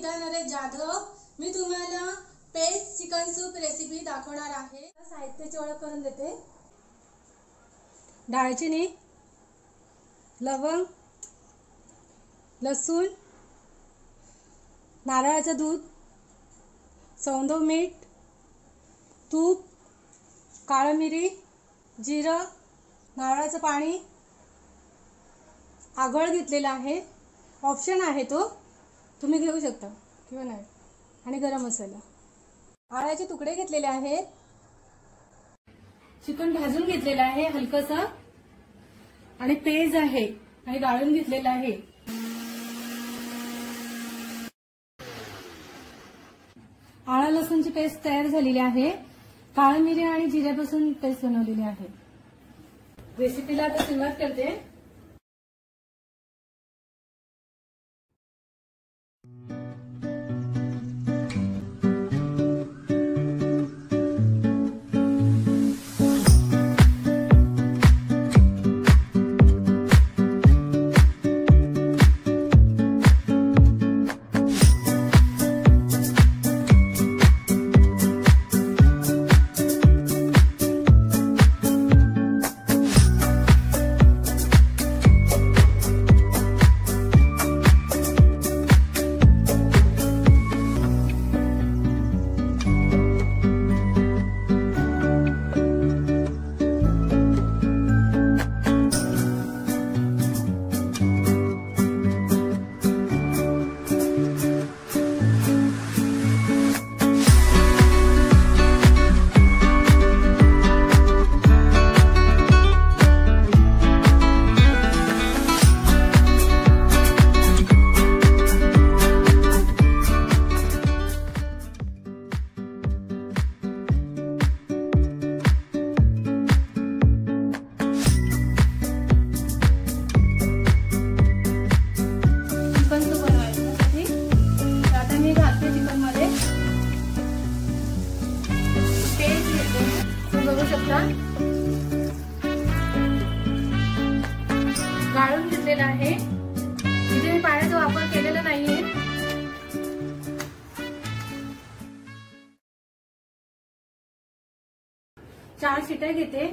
नीता नरेश जाधव। मी तुम्हाला page chicken soup recipe दाखवणार आहे। साहित्याची ओळख करून देते। दालचिनी, लवंग, लसूण, नारळाचं दूध, सौंदव मीठ, तूप, काळी मिरी, जिरं, नारळाचं पाणी, आगळ घेतलेला आहे, ऑप्शन आहे तो, तुम्ही घेऊ शकता किंवा नाही, आणि गरम मसाला। आळ्याचे तुकडे घेतलेले आहेत। चिकन भाजून घेतलेलं आहे हलकसं, आणि पेज आहे आणि गाळून घेतलेलं आहे। आळा लसूणची पेस्ट तयार झालेली आहे। काळी मिरी आणि जिऱ्यापासून पेस्ट बनवलेली आहे। रेसिपीला आता सुरुवात करते। बघू शकता गाळून घेतलेला आहे। इथे मी पाण्याचा वापर केलेला नाहीये। चार शिट्या घेते।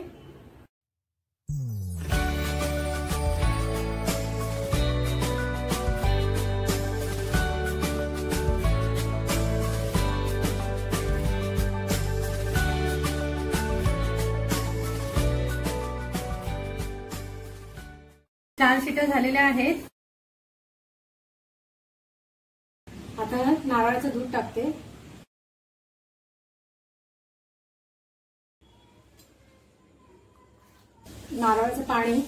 चार शिट्या झालेल्या आहेत। आता नारळाचं दूध टाकते। नारळाचं पाणी,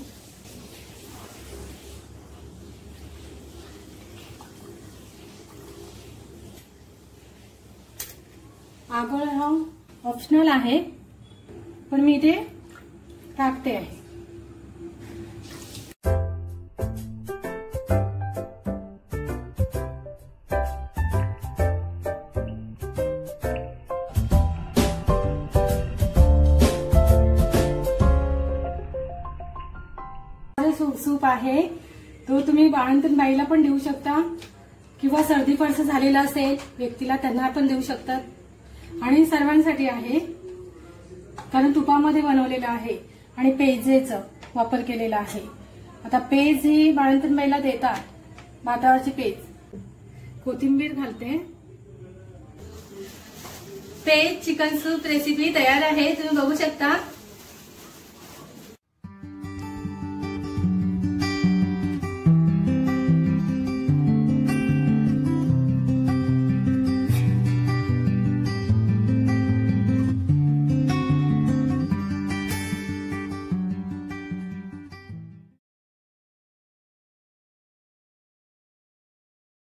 आगळ हा ऑप्शनल आहे, पण मी इथे टाकते आहे। सूप आहे तो तुम्ही बाळंतीण बाईला पण देऊ शकता, किंवा सर्दी पडस झालेला असेल व्यक्तीला त्यांना पण देऊ शकतात, आणि सर्वांसाठी आहे कारण तुपामध्ये बनवलेलं आहे आणि पेजेचा वापर केलेला आहे। आता पेज ही बाळंतीण बाईला देतात, भातावरची पेज। कोथिंबीर घालते। पेज चिकन सूप रेसिपी तयार आहे, तुम्ही बघू शकता।